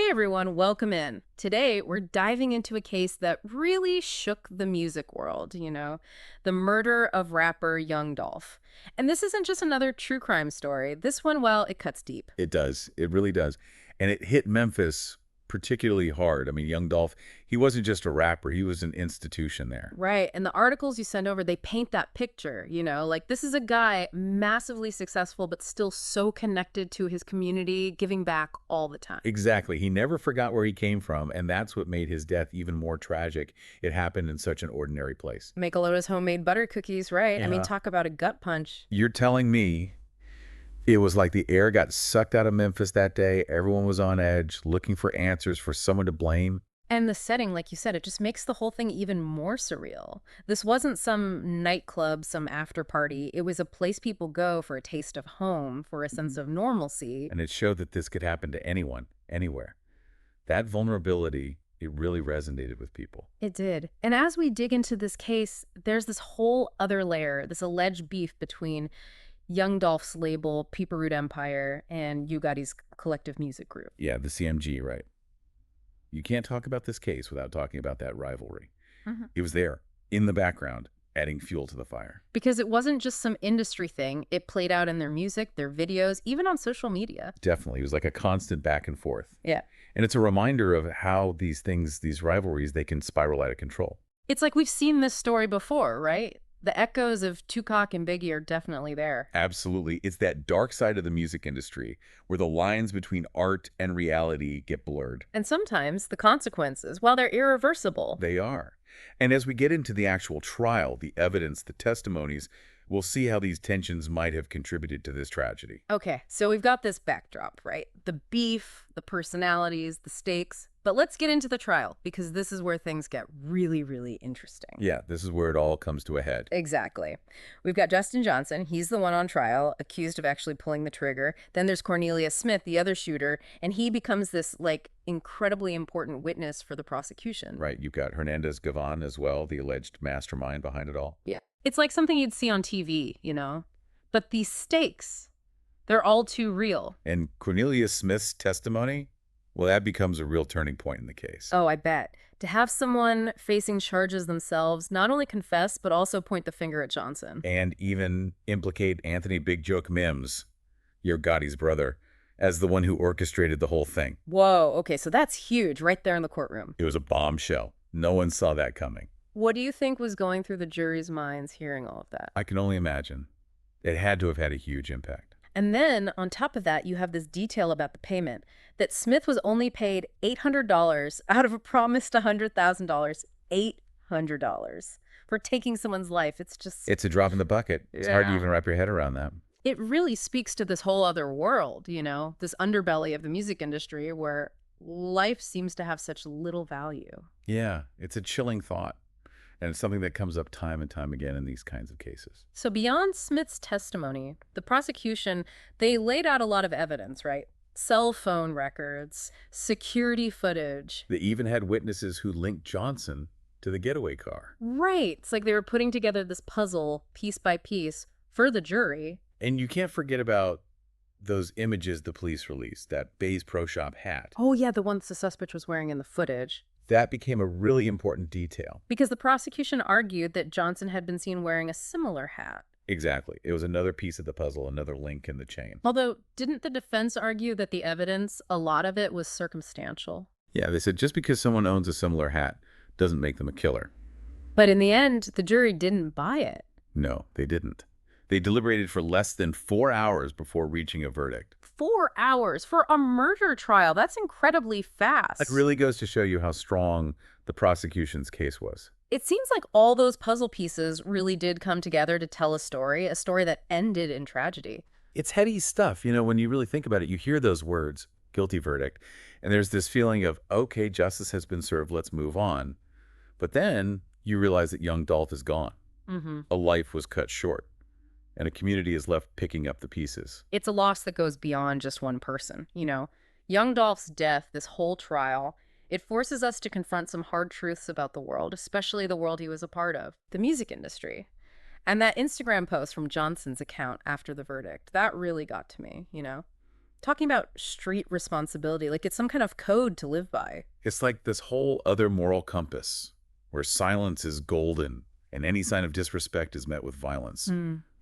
everyone, welcome in. Today, we're diving into a case that really shook the music world, the murder of rapper Young Dolph. And this isn't just another true crime story. This one, well, it cuts deep. It does. It really does. And it hit Memphis particularly hard. I mean, Young Dolph, he wasn't just a rapper. He was an institution there. Right. And the articles you send over, they paint that picture, like this is a guy massively successful, but still so connected to his community, giving back all the time. Exactly. He never forgot where he came from, and that's what made his death even more tragic. It happened in such an ordinary place. Make a Lotus homemade butter cookies, right? Yeah. I mean, talk about a gut punch. You're telling me it was like the air got sucked out of Memphis that day. Everyone was on edge, looking for answers, for someone to blame. And the setting, like you said, it just makes the whole thing even more surreal. This wasn't some nightclub, some after party. It was a place people go for a taste of home, for a sense of normalcy. And it showed that this could happen to anyone, anywhere. That vulnerability, it really resonated with people. It did. And as we dig into this case, there's this whole other layer, this alleged beef between Young Dolph's label, People Root Empire, and Yo Gotti's collective music group. Yeah, the CMG, right. You can't talk about this case without talking about that rivalry. It was there, in the background, adding fuel to the fire. Because it wasn't just some industry thing. It played out in their music, their videos, even on social media. Definitely. It was like a constant back and forth. Yeah. And it's a reminder of how these things, these rivalries, they can spiral out of control. It's like we've seen this story before, right? The echoes of Tupac and Biggie are definitely there. Absolutely. It's that dark side of the music industry where the lines between art and reality get blurred. And sometimes the consequences, while they're irreversible. They are. And as we get into the actual trial, the evidence, the testimonies, we'll see how these tensions might have contributed to this tragedy. Okay, so we've got this backdrop, right? The beef, the personalities, the stakes. But let's get into the trial, because this is where things get really, really interesting. Yeah, this is where it all comes to a head. Exactly. We've got Justin Johnson. He's the one on trial, accused of actually pulling the trigger. Then there's Cornelius Smith, the other shooter, and he becomes this, incredibly important witness for the prosecution. Right. You've got Hernandez Govan as well, the alleged mastermind behind it all. Yeah. It's like something you'd see on TV, But these stakes, they're all too real. And Cornelius Smith's testimony, well, that becomes a real turning point in the case. Oh, I bet. To have someone facing charges themselves not only confess, but also point the finger at Johnson. And even implicate Anthony Big Joke Mims, Yo Gotti's brother, as the one who orchestrated the whole thing. Whoa, okay, so that's huge right there in the courtroom. It was a bombshell. No one saw that coming. What do you think was going through the jury's minds hearing all of that? I can only imagine. It had to have had a huge impact. And then, on top of that, you have this detail about the payment, that Smith was only paid $800 out of a promised $100,000, $800 for taking someone's life. It's a drop in the bucket. It's hard to even wrap your head around that. It really speaks to this whole other world, this underbelly of the music industry where life seems to have such little value. Yeah, it's a chilling thought. And it's something that comes up time and time again in these kinds of cases. So beyond Smith's testimony, the prosecution, they laid out a lot of evidence, right? Cell phone records, security footage. They even had witnesses who linked Johnson to the getaway car. Right. It's like they were putting together this puzzle piece by piece for the jury. And you can't forget about those images the police released, that Bays Pro Shop hat. Oh, yeah, the ones the suspect was wearing in the footage. That became a really important detail. Because the prosecution argued that Johnson had been seen wearing a similar hat. Exactly. It was another piece of the puzzle, another link in the chain. Although, didn't the defense argue that the evidence, a lot of it was circumstantial? Yeah, they said just because someone owns a similar hat doesn't make them a killer. But in the end, the jury didn't buy it. No, they didn't. They deliberated for less than 4 hours before reaching a verdict. 4 hours for a murder trial. That's incredibly fast. That really goes to show you how strong the prosecution's case was. It seems like all those puzzle pieces really did come together to tell a story that ended in tragedy. It's heady stuff. When you really think about it, you hear those words, guilty verdict, and there's this feeling of, okay, justice has been served, let's move on. But then you realize that Young Dolph is gone. A life was cut short. And a community is left picking up the pieces. It's a loss that goes beyond just one person, Young Dolph's death, this whole trial, it forces us to confront some hard truths about the world, especially the world he was a part of, the music industry. And that Instagram post from Johnson's account after the verdict, that really got to me, talking about street responsibility, like it's some kind of code to live by. It's like this whole other moral compass where silence is golden and any sign of disrespect is met with violence.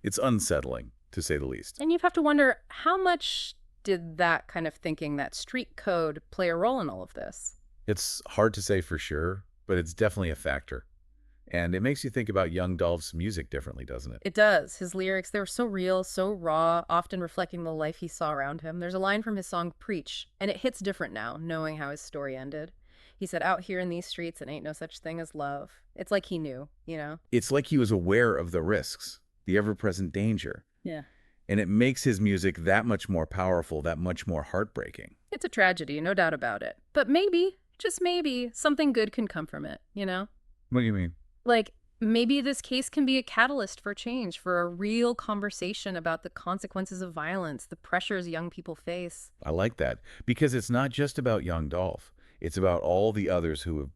It's unsettling, to say the least. And you have to wonder, how much did that kind of thinking, that street code, play a role in all of this? It's hard to say for sure, but it's definitely a factor. And it makes you think about Young Dolph's music differently, doesn't it? It does. His lyrics, they were so real, so raw, often reflecting the life he saw around him. There's a line from his song Preach, and it hits different now, knowing how his story ended. He said, out here in these streets, it ain't no such thing as love. It's like he knew, you know? It's like he was aware of the risks, the ever-present danger. Yeah. And it makes his music that much more powerful, that much more heartbreaking. It's a tragedy, no doubt about it. But maybe, just maybe, something good can come from it, you know? What do you mean? Like, maybe this case can be a catalyst for change, for a real conversation about the consequences of violence, the pressures young people face. I like that, because it's not just about Young Dolph. It's about all the others who have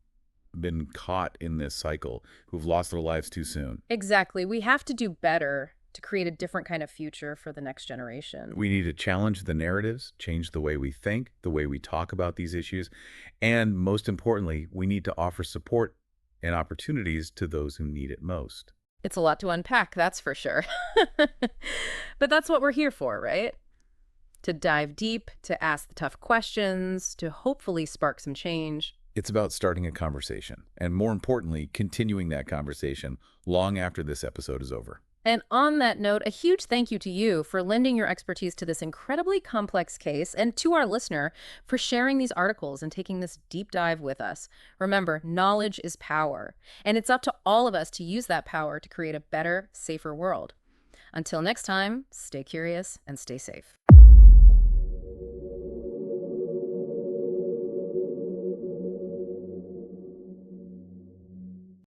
been caught in this cycle, who've lost their lives too soon. Exactly. We have to do better to create a different kind of future for the next generation. We need to challenge the narratives, change the way we think, the way we talk about these issues, and most importantly, we need to offer support and opportunities to those who need it most. It's a lot to unpack, that's for sure. But that's what we're here for, right? To dive deep, to ask the tough questions, to hopefully spark some change. It's about starting a conversation, and more importantly, continuing that conversation long after this episode is over. And on that note, a huge thank you to you for lending your expertise to this incredibly complex case, and to our listener for sharing these articles and taking this deep dive with us. Remember, knowledge is power, and it's up to all of us to use that power to create a better, safer world. Until next time, stay curious and stay safe.